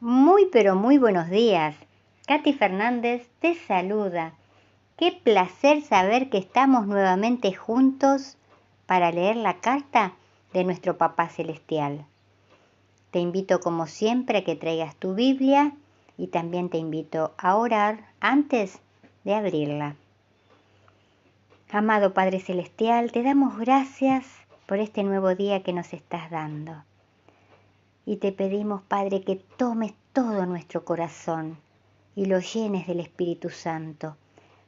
Muy pero muy buenos días. Katy Fernández te saluda. Qué placer saber que estamos nuevamente juntos para leer la carta de nuestro Papá Celestial. Te invito como siempre a que traigas tu Biblia y también te invito a orar antes de abrirla. Amado Padre Celestial, te damos gracias por este nuevo día que nos estás dando. Y te pedimos, Padre, que tomes todo nuestro corazón y lo llenes del Espíritu Santo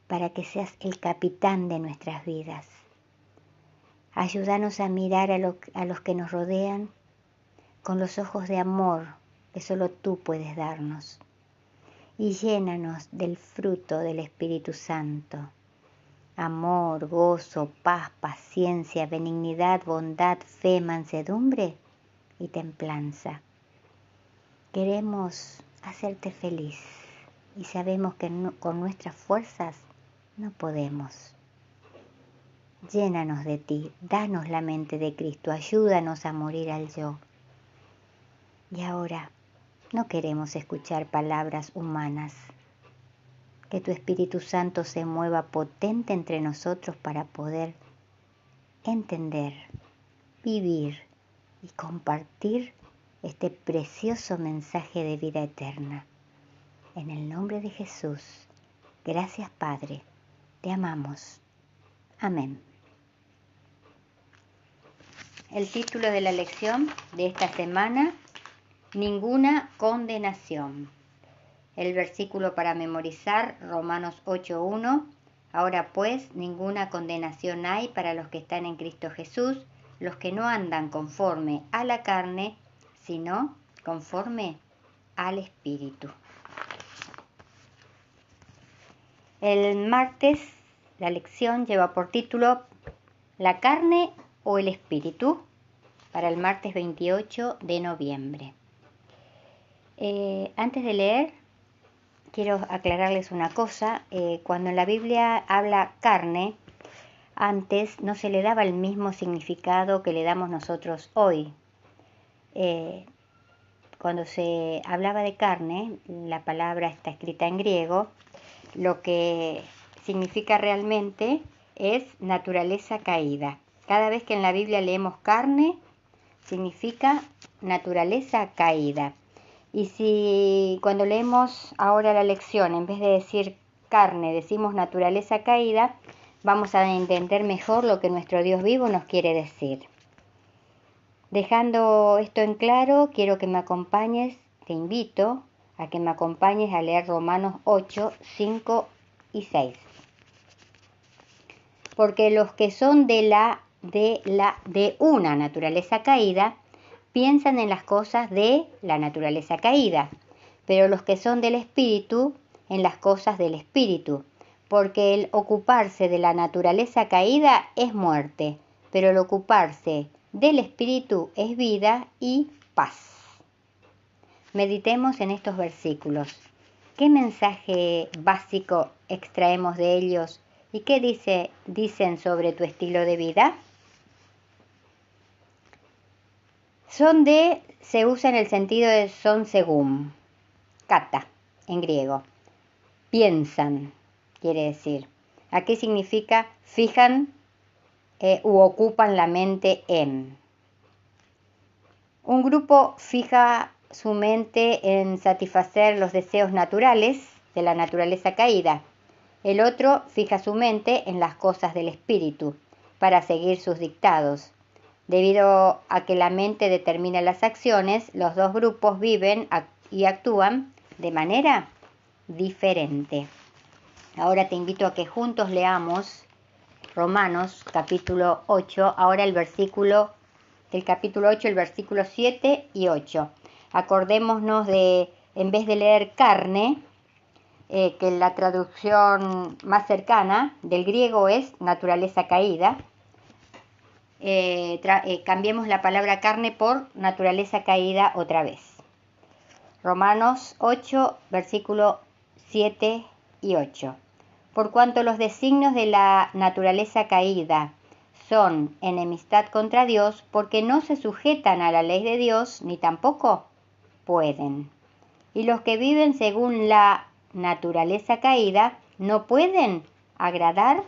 para que seas el capitán de nuestras vidas. Ayúdanos a mirar a los que nos rodean con los ojos de amor que solo tú puedes darnos. Y llénanos del fruto del Espíritu Santo. Amor, gozo, paz, paciencia, benignidad, bondad, fe, mansedumbre y templanza. Queremos hacerte feliz y sabemos que con nuestras fuerzas no podemos. Llénanos de ti, danos la mente de Cristo, ayúdanos a morir al yo. Y ahora no queremos escuchar palabras humanas. Que tu Espíritu Santo se mueva potente entre nosotros para poder entender, vivir y compartir este precioso mensaje de vida eterna. En el nombre de Jesús, gracias Padre, te amamos. Amén. El título de la lección de esta semana, Ninguna condenación. El versículo para memorizar, Romanos 8:1. Ahora pues, ninguna condenación hay para los que están en Cristo Jesús, los que no andan conforme a la carne, sino conforme al Espíritu. El martes, la lección lleva por título ¿La carne o el espíritu? Para el martes 28 de noviembre. Antes de leer, quiero aclararles una cosa. Cuando en la Biblia habla carne, antes no se le daba el mismo significado que le damos nosotros hoy. Cuando se hablaba de carne, la palabra está escrita en griego, lo que significa realmente es naturaleza caída. Cada vez que en la Biblia leemos carne, significa naturaleza caída. Y si cuando leemos ahora la lección, en vez de decir carne, decimos naturaleza caída, vamos a entender mejor lo que nuestro Dios vivo nos quiere decir. Dejando esto en claro, quiero que me acompañes, te invito a que me acompañes a leer Romanos 8, 5 y 6. Porque los que son de una naturaleza caída, piensan en las cosas de la naturaleza caída, pero los que son del Espíritu, en las cosas del Espíritu. Porque el ocuparse de la naturaleza caída es muerte, pero el ocuparse del Espíritu es vida y paz. Meditemos en estos versículos. ¿Qué mensaje básico extraemos de ellos y qué dicen sobre tu estilo de vida? Se usa en el sentido de son según, kata, en griego. Piensan, quiere decir. Aquí significa fijan u ocupan la mente en. Un grupo fija su mente en satisfacer los deseos naturales de la naturaleza caída. El otro fija su mente en las cosas del espíritu para seguir sus dictados. Debido a que la mente determina las acciones, los dos grupos viven y actúan de manera diferente. Ahora te invito a que juntos leamos Romanos capítulo 8, ahora el versículo del capítulo 8, el versículo 7 y 8. Acordémonos de, en vez de leer carne, que la traducción más cercana del griego es naturaleza caída, cambiemos la palabra carne por naturaleza caída otra vez. Romanos 8, versículo 7 y 8. Por cuanto los designios de la naturaleza caída son enemistad contra Dios, porque no se sujetan a la ley de Dios, ni tampoco pueden. y los que viven según la naturaleza caída no pueden agradar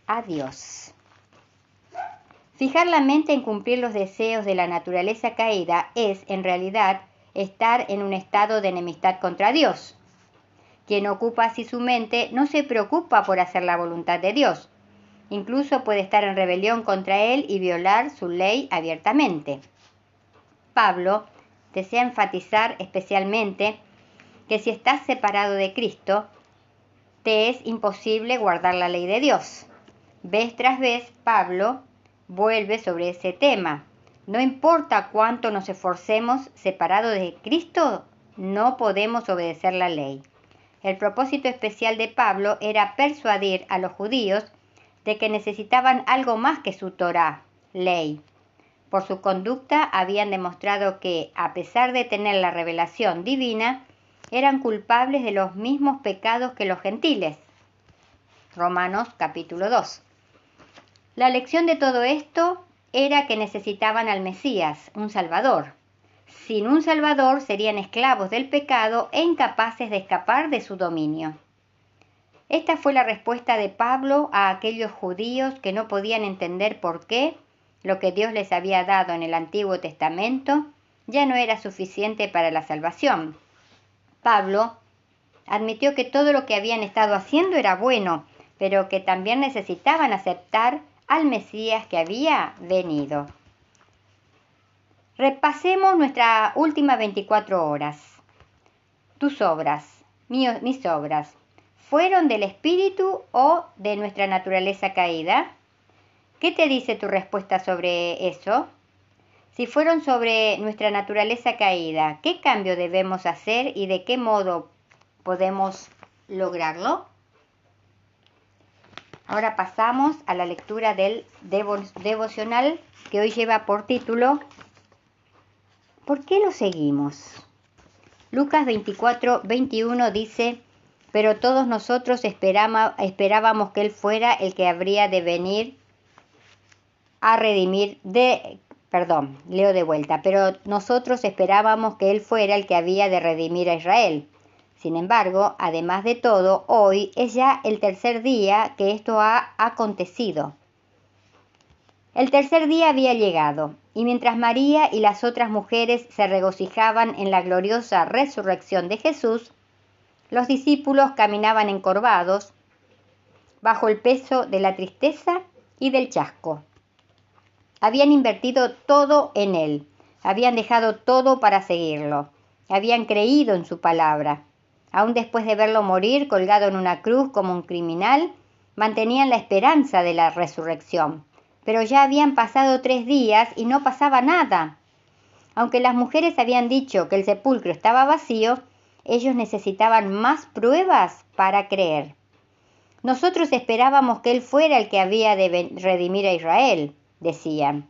a Dios. Fijar la mente en cumplir los deseos de la naturaleza caída es, en realidad, estar en un estado de enemistad contra Dios. Quien ocupa así su mente no se preocupa por hacer la voluntad de Dios. Incluso puede estar en rebelión contra Él y violar su ley abiertamente. Pablo desea enfatizar especialmente que si estás separado de Cristo, te es imposible guardar la ley de Dios. Vez tras vez, Pablo vuelve sobre ese tema. No importa cuánto nos esforcemos, separados de Cristo, no podemos obedecer la ley. El propósito especial de Pablo era persuadir a los judíos de que necesitaban algo más que su Torá, ley. Por su conducta habían demostrado que, a pesar de tener la revelación divina, eran culpables de los mismos pecados que los gentiles. Romanos capítulo 2. La lección de todo esto era que necesitaban al Mesías, un Salvador. Sin un Salvador serían esclavos del pecado e incapaces de escapar de su dominio. Esta fue la respuesta de Pablo a aquellos judíos que no podían entender por qué lo que Dios les había dado en el Antiguo Testamento ya no era suficiente para la salvación. Pablo admitió que todo lo que habían estado haciendo era bueno, pero que también necesitaban aceptar al Mesías que había venido. Repasemos nuestras últimas 24 horas. Tus obras, mis obras, ¿fueron del Espíritu o de nuestra naturaleza caída? ¿Qué te dice tu respuesta sobre eso? Si fueron sobre nuestra naturaleza caída, ¿qué cambio debemos hacer y de qué modo podemos lograrlo? Ahora pasamos a la lectura del devocional que hoy lleva por título ¿Por qué lo seguimos? Lucas 24:21 dice: pero todos nosotros esperábamos que Él fuera el que habría de venir a redimir leo de vuelta, pero nosotros esperábamos que Él fuera el que había de redimir a Israel. Sin embargo, además de todo, hoy es ya el tercer día que esto ha acontecido. El tercer día había llegado, y mientras María y las otras mujeres se regocijaban en la gloriosa resurrección de Jesús, los discípulos caminaban encorvados, bajo el peso de la tristeza y del chasco. Habían invertido todo en Él, habían dejado todo para seguirlo, habían creído en su palabra. Aún después de verlo morir colgado en una cruz como un criminal, mantenían la esperanza de la resurrección. Pero ya habían pasado 3 días y no pasaba nada. Aunque las mujeres habían dicho que el sepulcro estaba vacío, ellos necesitaban más pruebas para creer. Nosotros esperábamos que Él fuera el que había de redimir a Israel, decían.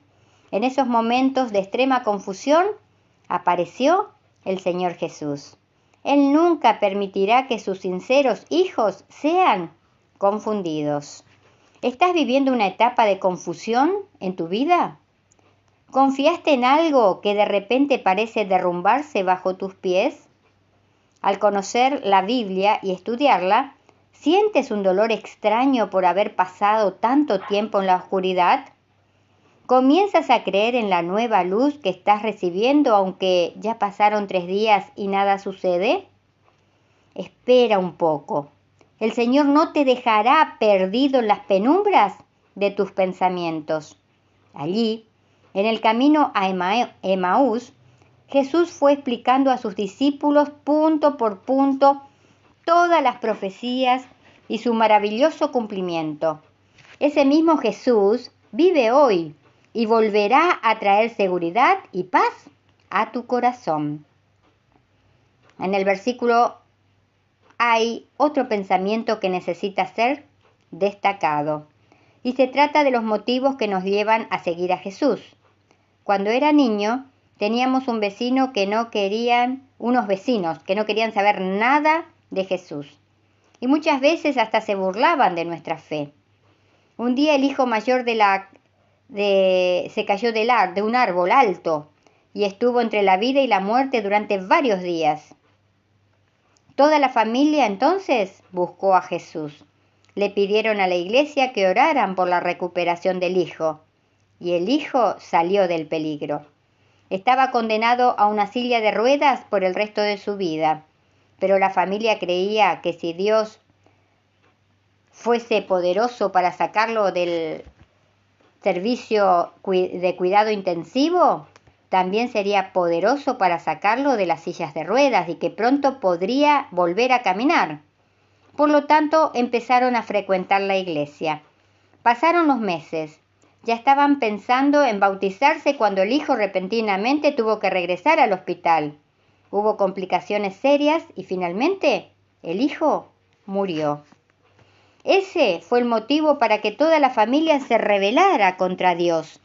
En esos momentos de extrema confusión, apareció el Señor Jesús. Él nunca permitirá que sus sinceros hijos sean confundidos. ¿Estás viviendo una etapa de confusión en tu vida? ¿Confiaste en algo que de repente parece derrumbarse bajo tus pies? Al conocer la Biblia y estudiarla, ¿sientes un dolor extraño por haber pasado tanto tiempo en la oscuridad? ¿Comienzas a creer en la nueva luz que estás recibiendo aunque ya pasaron 3 días y nada sucede? Espera un poco. El Señor no te dejará perdido en las penumbras de tus pensamientos. Allí, en el camino a Emaús, Jesús fue explicando a sus discípulos punto por punto todas las profecías y su maravilloso cumplimiento. Ese mismo Jesús vive hoy y volverá a traer seguridad y paz a tu corazón. En el versículo hay otro pensamiento que necesita ser destacado, y se trata de los motivos que nos llevan a seguir a Jesús. Cuando era niño, teníamos unos vecinos que no querían saber nada de Jesús, y muchas veces hasta se burlaban de nuestra fe. Un día el hijo mayor se cayó de un árbol alto y estuvo entre la vida y la muerte durante varios días. Toda la familia entonces buscó a Jesús. Le pidieron a la iglesia que oraran por la recuperación del hijo, y el hijo salió del peligro. Estaba condenado a una silla de ruedas por el resto de su vida, pero la familia creía que si Dios fuese poderoso para sacarlo del servicio de cuidado intensivo, también sería poderoso para sacarlo de las sillas de ruedas y que pronto podría volver a caminar. Por lo tanto, empezaron a frecuentar la iglesia. Pasaron los meses. Ya estaban pensando en bautizarse cuando el hijo repentinamente tuvo que regresar al hospital. Hubo complicaciones serias y finalmente el hijo murió. Ese fue el motivo para que toda la familia se rebelara contra Dios.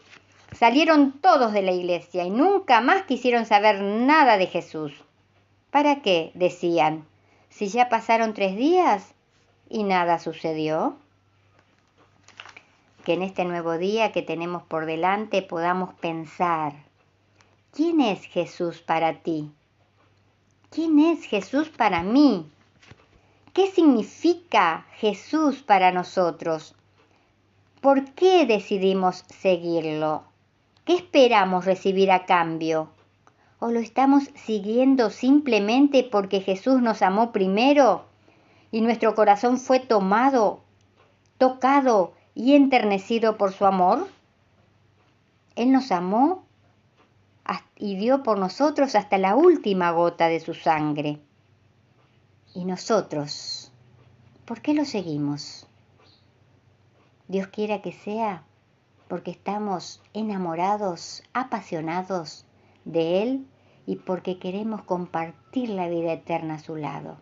Salieron todos de la iglesia y nunca más quisieron saber nada de Jesús. ¿Para qué?, decían, si ya pasaron 3 días y nada sucedió. Que en este nuevo día que tenemos por delante podamos pensar, ¿quién es Jesús para ti? ¿Quién es Jesús para mí? ¿Qué significa Jesús para nosotros? ¿Por qué decidimos seguirlo? ¿Qué esperamos recibir a cambio? ¿O lo estamos siguiendo simplemente porque Jesús nos amó primero y nuestro corazón fue tomado, tocado y enternecido por su amor? Él nos amó y dio por nosotros hasta la última gota de su sangre. ¿Y nosotros, por qué lo seguimos? Dios quiera que sea porque estamos enamorados, apasionados de Él y porque queremos compartir la vida eterna a su lado.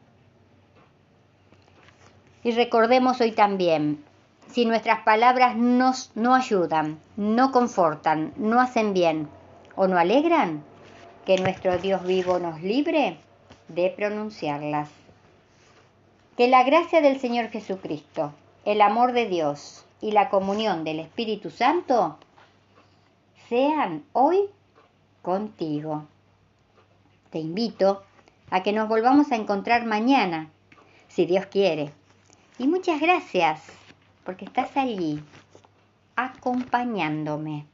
Y recordemos hoy también, si nuestras palabras no ayudan, no confortan, no hacen bien o no alegran, que nuestro Dios vivo nos libre de pronunciarlas. Que la gracia del Señor Jesucristo, el amor de Dios y la comunión del Espíritu Santo sean hoy contigo. Te invito a que nos volvamos a encontrar mañana, si Dios quiere. Y muchas gracias porque estás allí, acompañándome.